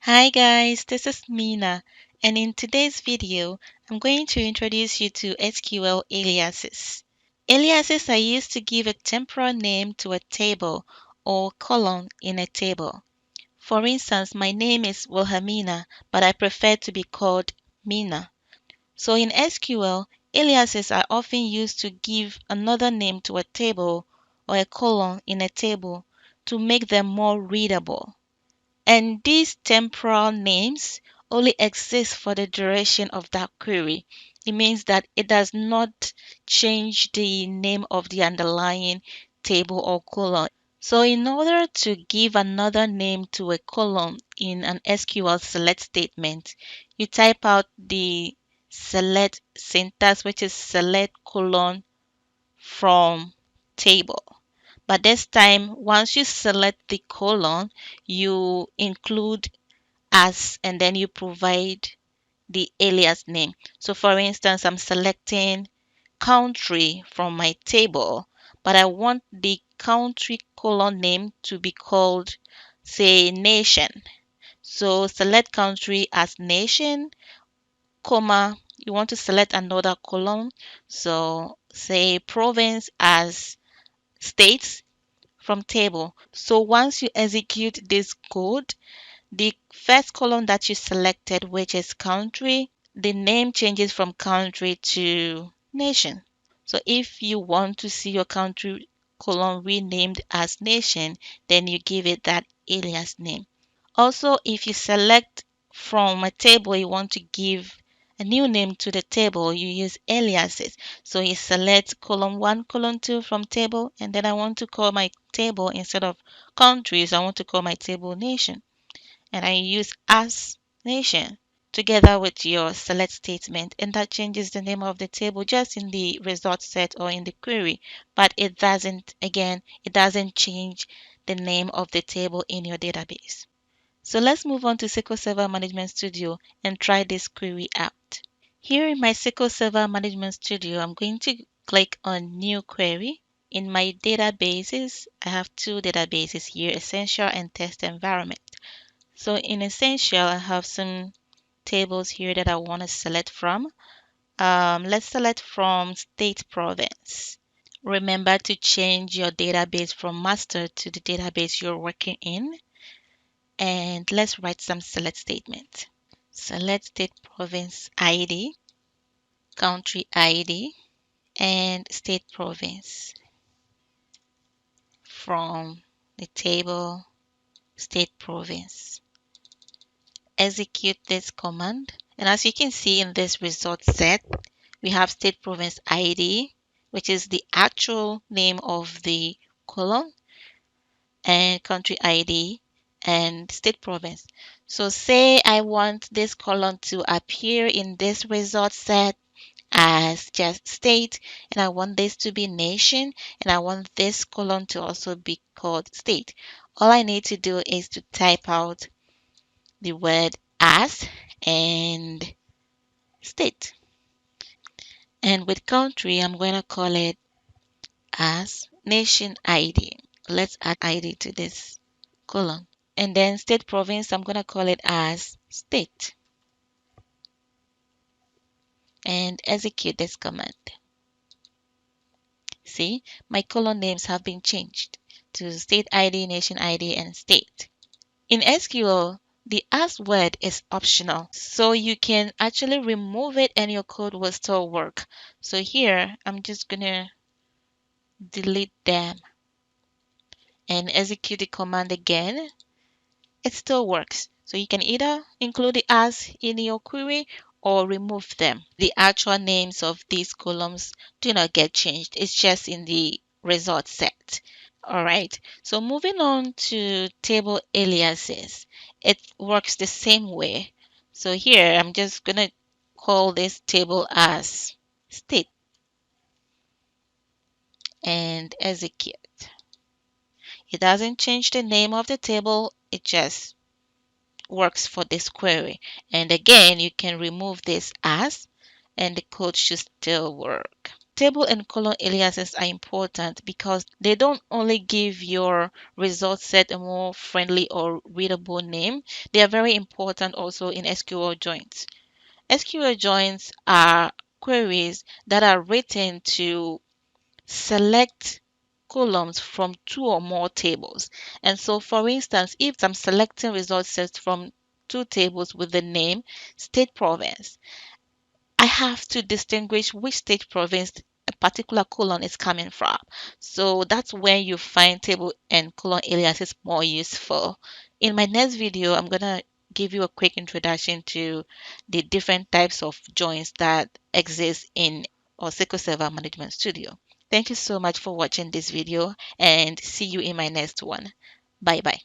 Hi guys, this is Mina, and in today's video, I'm going to introduce you to SQL aliases. Aliases are used to give a temporal name to a table or column in a table. For instance, my name is Wilhelmina, but I prefer to be called Mina. So in SQL, aliases are often used to give another name to a table or a column in a table to make them more readable. And these temporal names only exist for the duration of that query. It means that it does not change the name of the underlying table or column. So in order to give another name to a column in an SQL select statement, you type out the select syntax, which is select colon from table. But this time, once you select the colon, you include as and then you provide the alias name. So for instance, I'm selecting country from my table, but I want the country colon name to be called, say, nation. So select country as nation, comma, you want to select another column. So say province as states from table. So once you execute this code, the first column that you selected, which is country, the name changes from country to nation. So if you want to see your country column renamed as nation, then you give it that alias name. Also, if you select from a table, you want to give a new name to the table, you use aliases. So you select column 1, column 2 from table, and then I want to call my table instead of countries, I want to call my table nation. And I use as nation together with your select statement, and that changes the name of the table just in the result set or in the query, but it doesn't change the name of the table in your database. So let's move on to SQL Server Management Studio and try this query out. Here in my SQL Server Management Studio, I'm going to click on New Query. In my databases, I have two databases here, Essential and Test Environment. So in Essential, I have some tables here that I want to select from. Let's select from State Province. Remember to change your database from master to the database you're working in. And let's write some select statement. Select State Province ID, Country ID, and State Province from the table State Province. Execute this command. And as you can see in this result set, we have State Province ID, which is the actual name of the column, and Country ID and State Province. So say I want this column to appear in this result set as just state, and I want this to be nation, and I want this column to also be called state. All I need to do is to type out the word as and state. And with country, I'm going to call it as nation ID. Let's add ID to this column. And then state province, I'm going to call it as state. And execute this command. See, my column names have been changed to state ID, nation ID, and state. In SQL, the as word is optional, so you can actually remove it and your code will still work. So here, I'm just gonna delete them and execute the command again. It still works. So you can either include the as in your query or remove them. The actual names of these columns do not get changed. It's just in the result set. All right. So moving on to table aliases. It works the same way. So here I'm just going to call this table as state and execute. It doesn't change the name of the table. It just works for this query. And again, you can remove this as and the code should still work. Table and column aliases are important because they don't only give your result set a more friendly or readable name, they are very important also in SQL joins. SQL joins are queries that are written to select columns from two or more tables. And so, for instance, if I'm selecting result sets from two tables with the name state province, I have to distinguish which state province a particular colon is coming from. So that's when you find table and colon aliases more useful. In my next video, I'm going to give you a quick introduction to the different types of joins that exist in our SQL Server Management Studio. Thank you so much for watching this video and see you in my next one. Bye bye.